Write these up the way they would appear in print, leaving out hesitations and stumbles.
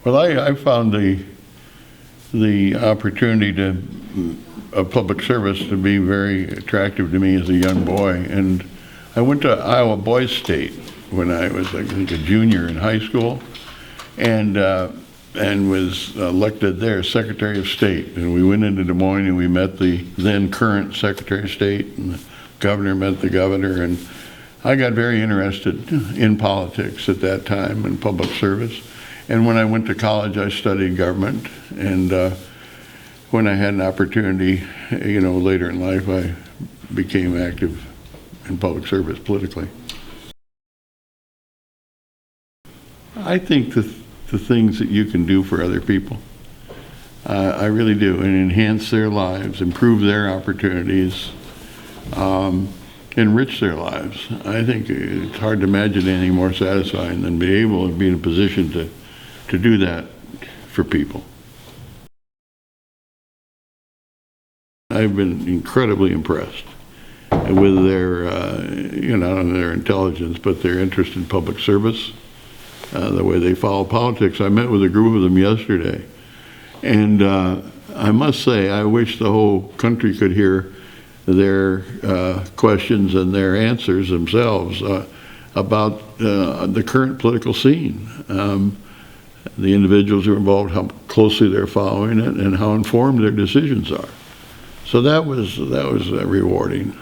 Well, I found the opportunity of public service to be very attractive to me as a young boy. And I went to Iowa Boys State when I was, I think, a junior in high school, and was elected there Secretary of State. And we went into Des Moines and we met the then current Secretary of State, and the governor met the governor, and I got very interested in politics at that time and public service. And when I went to college, I studied government, and when I had an opportunity, later in life, I became active in public service politically. I think the things that you can do for other people, I really do, and enhance their lives, improve their opportunities, enrich their lives. I think it's hard to imagine anything more satisfying than be able to be in a position to do that for people. I've been incredibly impressed with their, not only their intelligence, but their interest in public service, the way they follow politics. I met with a group of them yesterday, and I must say, I wish the whole country could hear their questions and their answers themselves about the current political scene. The individuals who are involved, how closely they're following it, and how informed their decisions are. So that was rewarding.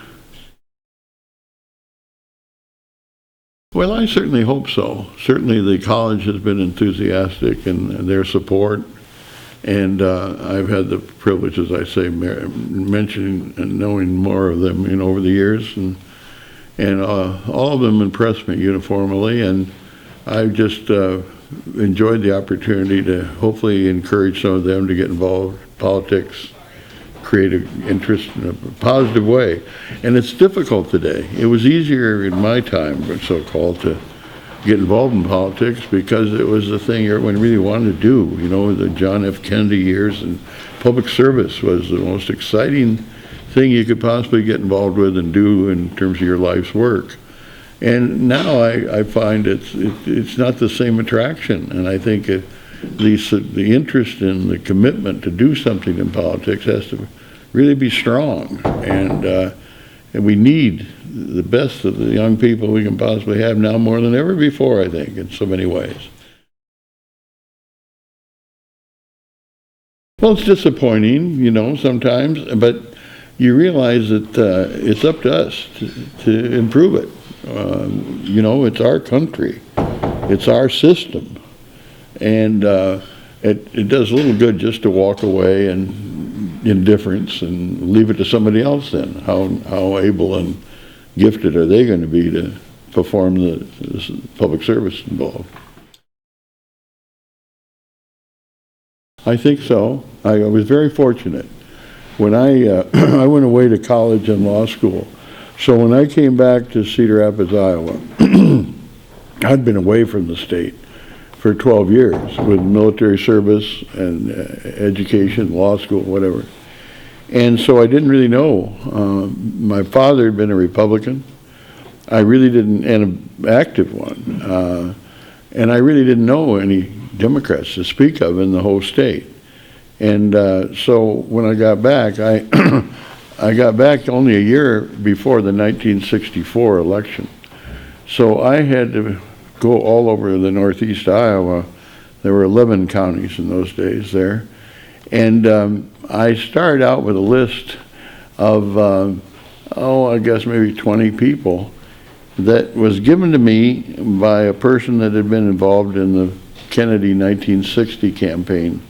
Well, I certainly hope so. Certainly the college has been enthusiastic in their support, and I've had the privilege, as I say, mentioning and knowing more of them over the years, and all of them impressed me uniformly, and I've just enjoyed the opportunity to hopefully encourage some of them to get involved in politics, create an interest in a positive way. And it's difficult today. It was easier in my time, so-called, to get involved in politics because it was the thing everyone really wanted to do. The John F. Kennedy years, and public service was the most exciting thing you could possibly get involved with and do in terms of your life's work. And now I find it's not the same attraction, and I think the interest and the commitment to do something in politics has to really be strong, and we need the best of the young people we can possibly have now more than ever before, I think, in so many ways. Well, it's disappointing, sometimes, but you realize that it's up to us to improve it. It's our country, it's our system, and it does a little good just to walk away in indifference and leave it to somebody else. Then how able and gifted are they going to be to perform the public service involved? I think so. I was very fortunate when I went away to college and law school. So when I came back to Cedar Rapids, Iowa, I'd been away from the state for 12 years with military service and education, law school, whatever. And so I didn't really know. My father had been a Republican. I really didn't, and an active one. And I really didn't know any Democrats to speak of in the whole state. And so when I got back, I got back only a year before the 1964 election. So I had to go all over the northeast Iowa. There were 11 counties in those days there. And I started out with a list of, I guess maybe 20 people that was given to me by a person that had been involved in the Kennedy 1960 campaign.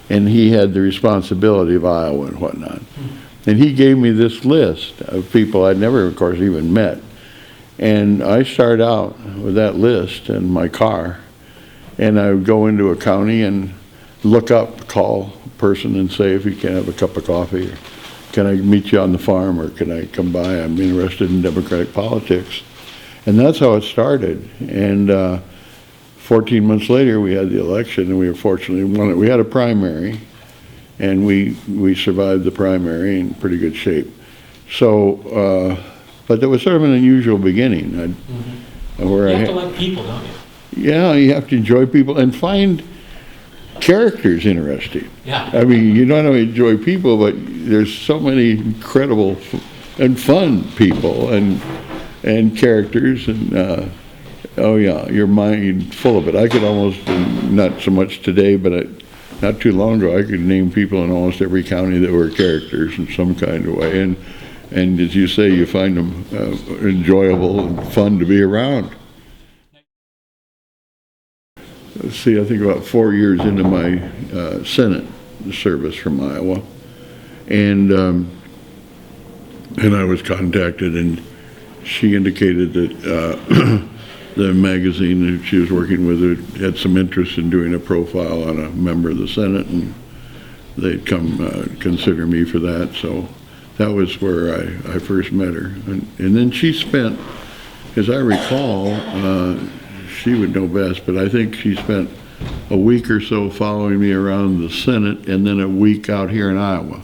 And he had the responsibility of Iowa and whatnot. And he gave me this list of people I'd never, of course, even met. And I started out with that list in my car. And I would go into a county and call a person and say, if you can have a cup of coffee, or can I meet you on the farm, or can I come by? I'm interested in Democratic politics. And that's how it started. And 14 months later, we had the election, and we were fortunately won it. We had a primary, and we survived the primary in pretty good shape. So, but that was sort of an unusual beginning. You have to like people, don't you? Yeah, you have to enjoy people and find character's interesting. Yeah. I mean, you not only enjoy people, but there's so many incredible and fun people and characters, and oh yeah, your mind full of it. I could almost, not so much today, but not too long ago, I could name people in almost every county that were characters in some kind of way, and as you say, you find them enjoyable and fun to be around. Let's see, I think about 4 years into my Senate service from Iowa, and I was contacted, and she indicated that the magazine that she was working with had some interest in doing a profile on a member of the Senate, and they'd come consider me for that. So that was where I first met her. And then she spent, as I recall, she would know best, but I think she spent a week or so following me around the Senate, and then a week out here in Iowa,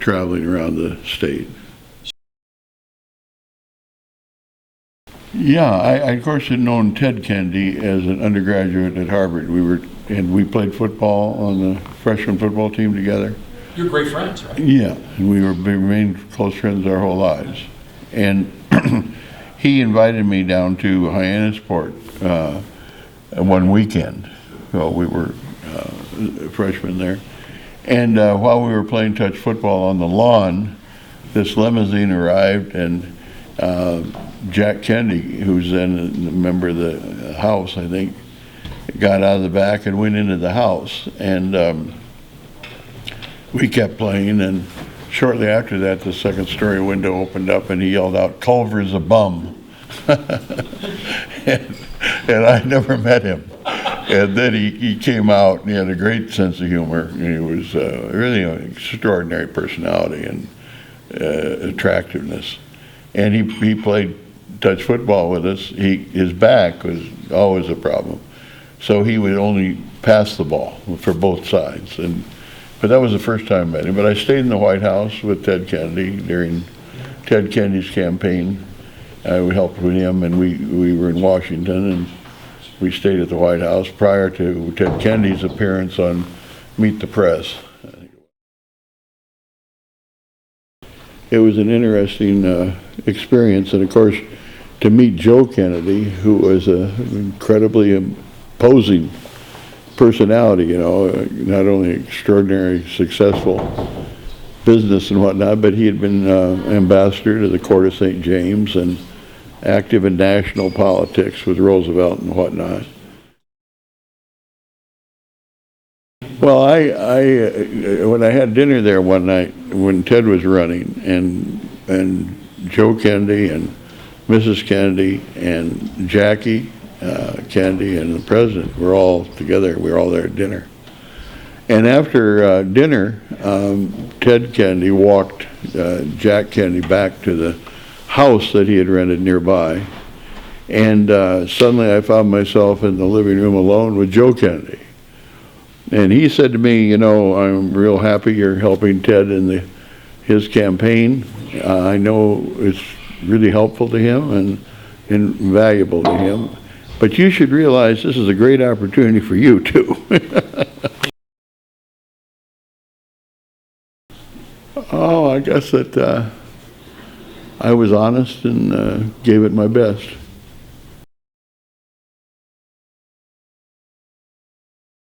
traveling around the state. Yeah, I of course had known Ted Kennedy as an undergraduate at Harvard. We played football on the freshman football team together. You're great friends, right? Yeah, and we remained close friends our whole lives. And he invited me down to Hyannis Port one weekend. Well, we were freshmen there. And while we were playing touch football on the lawn, this limousine arrived, and Jack Kennedy, who's then a member of the House, I think, got out of the back and went into the house. And we kept playing, and shortly after that, the second story window opened up, and he yelled out, "Culver's a bum." and I never met him. And then he came out, and he had a great sense of humor. And he was really an extraordinary personality and attractiveness. And he played touch football with us. His back was always a problem, so he would only pass the ball for both sides. But that was the first time I met him. But I stayed in the White House with Ted Kennedy during Ted Kennedy's campaign. I helped with him, and we were in Washington, and we stayed at the White House prior to Ted Kennedy's appearance on Meet the Press. It was an interesting experience, and of course, to meet Joe Kennedy, who was an incredibly imposing personality, not only extraordinarily successful business and whatnot, but he had been ambassador to the Court of St. James and active in national politics with Roosevelt and whatnot. Well, when I had dinner there one night when Ted was running, and Joe Kennedy and Mrs. Kennedy and Jackie Kennedy and the president were all together. We were all there at dinner. And after dinner, Ted Kennedy walked Jack Kennedy back to the house that he had rented nearby. And suddenly I found myself in the living room alone with Joe Kennedy. And he said to me, "I'm real happy you're helping Ted in his campaign. I know it's really helpful to him and invaluable to him. But you should realize this is a great opportunity for you, too." Oh, I guess that I was honest and gave it my best.